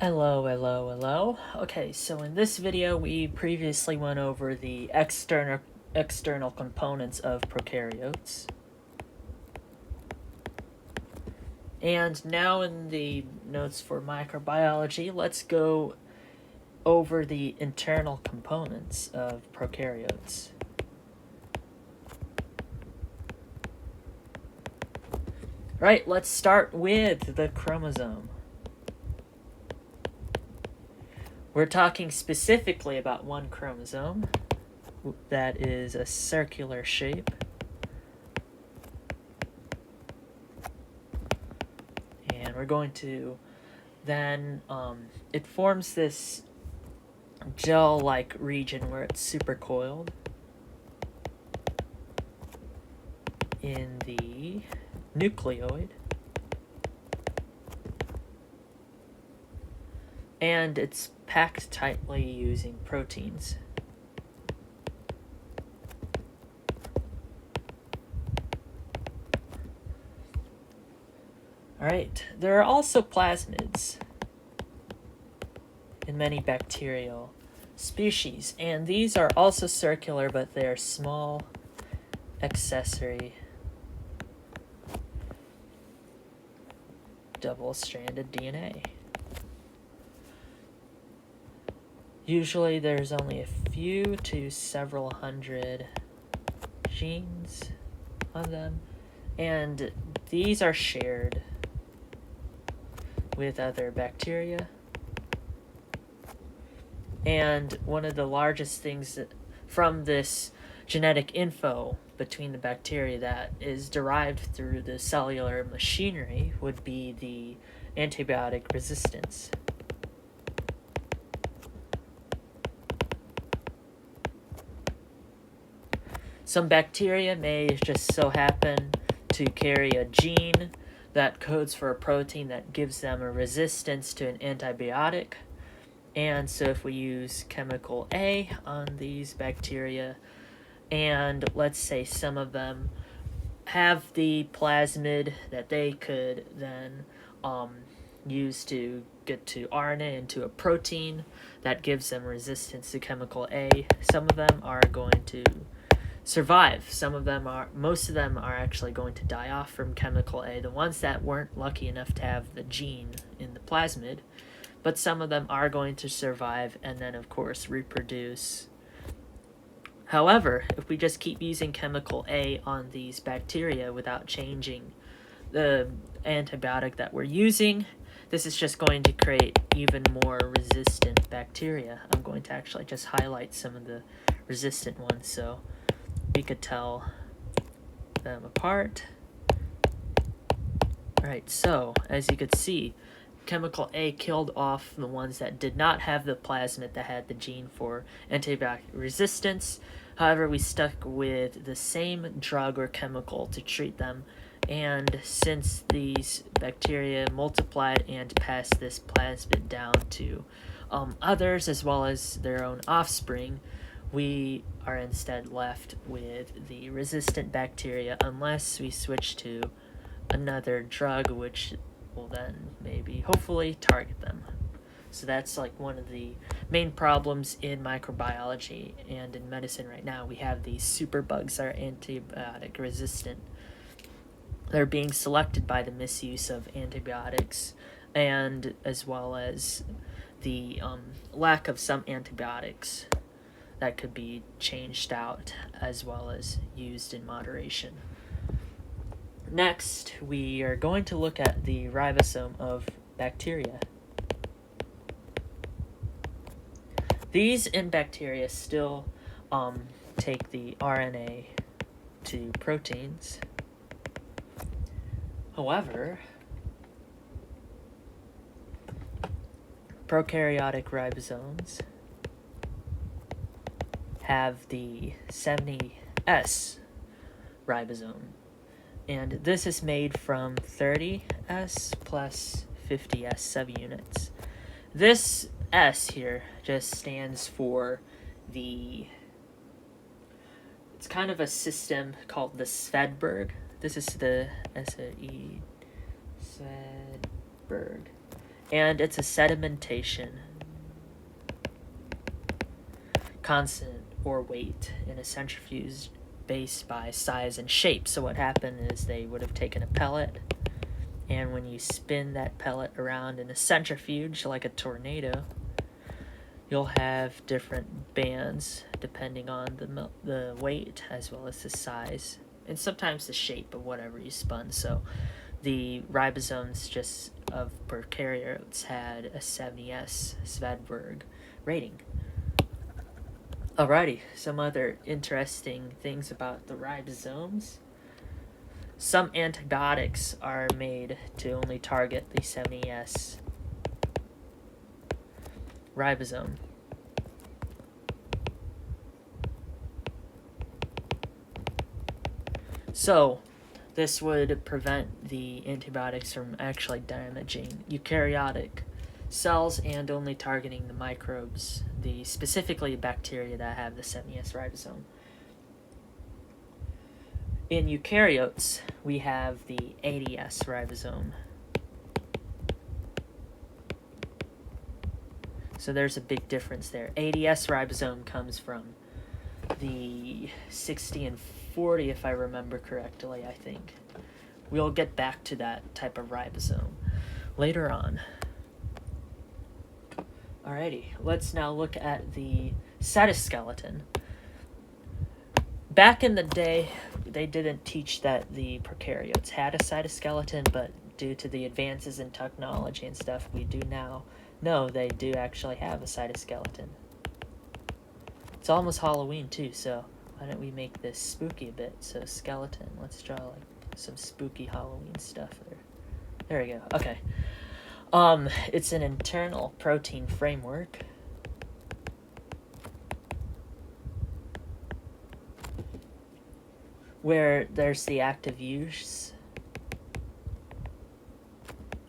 Hello, hello, hello. Okay, so in this video we previously went over the external components of prokaryotes. And now in the notes for microbiology, let's go over the internal components of prokaryotes. Right, let's start with the chromosome. We're talking specifically about one chromosome that is a circular shape. And we're going to then, it forms this gel-like region where it's supercoiled in the nucleoid. And it's packed tightly using proteins. Alright, there are also plasmids in many bacterial species, and these are also circular, but they are small, accessory, double-stranded DNA. Usually there's only a few to several hundred genes on them, and these are shared with other bacteria. And one of the largest things from this genetic info between the bacteria that is derived through the cellular machinery would be the antibiotic resistance. Some bacteria may just so happen to carry a gene that codes for a protein that gives them a resistance to an antibiotic. And so if we use chemical A on these bacteria, and let's say some of them have the plasmid that they could then use to get to RNA into a protein that gives them resistance to chemical A, some of them are going to survive. Most of them are actually going to die off from chemical A, the ones that weren't lucky enough to have the gene in the plasmid, but some of them are going to survive and then, of course, reproduce. However, if we just keep using chemical A on these bacteria without changing the antibiotic that we're using, this is just going to create even more resistant bacteria. I'm going to actually just highlight some of the resistant ones so we could tell them apart. Alright, so as you could see, chemical A killed off the ones that did not have the plasmid that had the gene for antibiotic resistance. However, we stuck with the same drug or chemical to treat them, and since these bacteria multiplied and passed this plasmid down to others as well as their own offspring, we are instead left with the resistant bacteria unless we switch to another drug which will then maybe hopefully target them. So that's like one of the main problems in microbiology and in medicine right now. We have these superbugs that are antibiotic resistant. They're being selected by the misuse of antibiotics, and as well as the lack of some antibiotics that could be changed out as well as used in moderation. Next, we are going to look at the ribosome of bacteria. These in bacteria still take the RNA to proteins. However, prokaryotic ribosomes have the 70S ribosome, and this is made from 30S plus 50S subunits. This S here just stands for it's kind of a system called the Svedberg. This is the SAE Svedberg. and it's a sedimentation constant or weight in a centrifuge based by size and shape. So what happened is they would have taken a pellet, and when you spin that pellet around in a centrifuge like a tornado, you'll have different bands depending on the weight as well as the size and sometimes the shape of whatever you spun. So the ribosomes just of prokaryotes had a 70S Svedberg rating. Alrighty, some other interesting things about the ribosomes. Some antibiotics are made to only target the 70S ribosome. So, this would prevent the antibiotics from actually damaging eukaryotic cells and only targeting the microbes, specifically bacteria that have the 70S ribosome. In eukaryotes, we have the 80S ribosome. So there's a big difference there. 80S ribosome comes from the 60 and 40, if I remember correctly, I think. We'll get back to that type of ribosome later on. Alrighty, let's now look at the cytoskeleton. Back in the day, they didn't teach that the prokaryotes had a cytoskeleton, but due to the advances in technology and stuff, we do now know they do actually have a cytoskeleton. It's almost Halloween too, so why don't we make this spooky a bit? So skeleton, let's draw like some spooky Halloween stuff there. There we go. Okay. It's an internal protein framework. Where there's the active use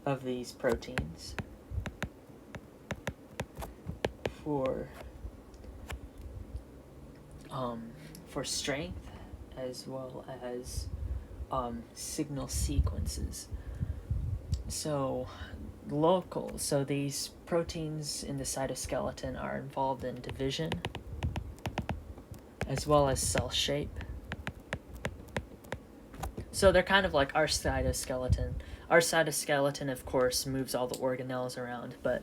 of these proteins for strength as well as signal sequences. So these proteins in the cytoskeleton are involved in division as well as cell shape. So they're kind of like our cytoskeleton. Our cytoskeleton, of course, moves all the organelles around, but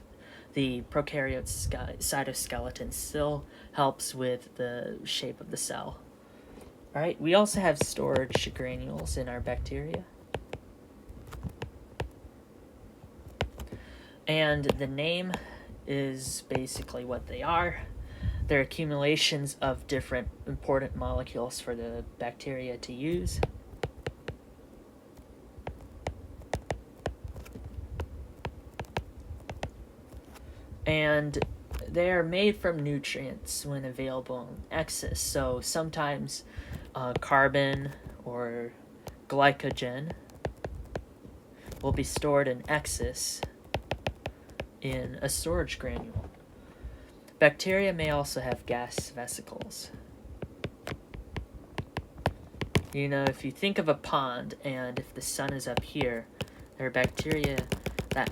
the prokaryote cytoskeleton still helps with the shape of the cell. All right, we also have storage granules in our bacteria. And the name is basically what they are. They're accumulations of different important molecules for the bacteria to use. And they are made from nutrients when available in excess. So sometimes carbon or glycogen will be stored in excess in a storage granule. Bacteria may also have gas vesicles. You know, if you think of a pond and if the sun is up here, there are bacteria that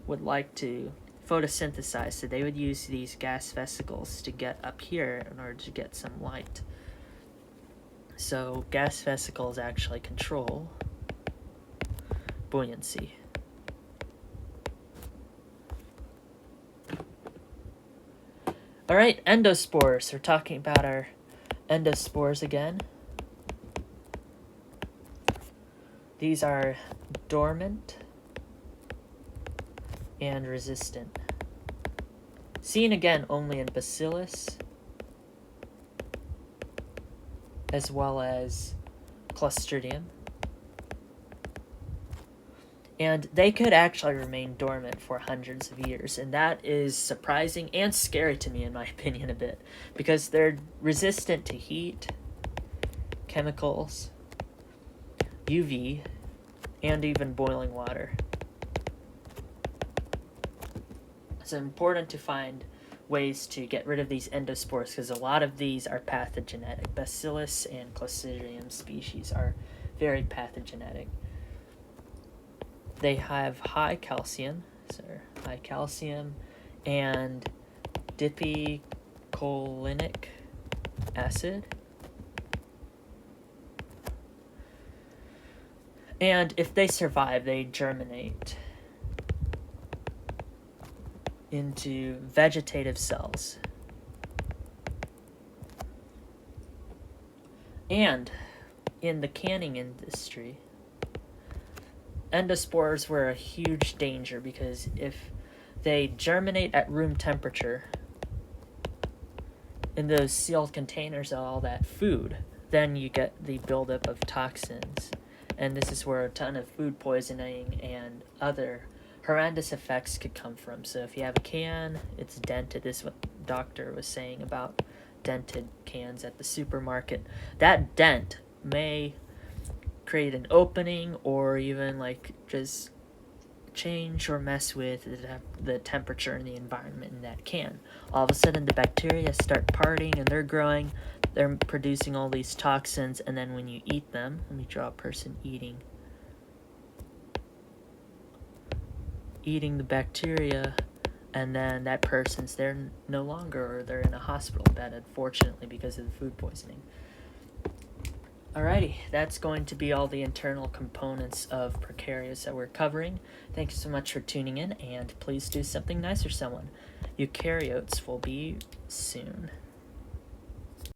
would like to photosynthesize, so they would use these gas vesicles to get up here in order to get some light. So gas vesicles actually control buoyancy. Alright, endospores. We're talking about our endospores again. These are dormant and resistant. Seen again only in Bacillus as well as Clostridium. And they could actually remain dormant for hundreds of years, and that is surprising and scary to me, in my opinion, a bit, because they're resistant to heat, chemicals, UV, and even boiling water. It's important to find ways to get rid of these endospores because a lot of these are pathogenic. Bacillus and Clostridium species are very pathogenic. They have high calcium, so high calcium, and dipicolinic acid. And if they survive, they germinate into vegetative cells. And in the canning industry, endospores were a huge danger because if they germinate at room temperature in those sealed containers of all that food, then you get the buildup of toxins. And this is where a ton of food poisoning and other horrendous effects could come from. So if you have a can, it's dented. This is what the doctor was saying about dented cans at the supermarket. That dent may create an opening or even like just change or mess with the temperature in the environment in that can. All of a sudden the bacteria start partying and they're growing, they're producing all these toxins, and then when you eat them, let me draw a person eating the bacteria, and then that person's there no longer, or they're in a hospital bed, unfortunately, because of the food poisoning. Alrighty, that's going to be all the internal components of prokaryotes that we're covering. Thanks so much for tuning in, and please do something nice for someone. Eukaryotes will be soon.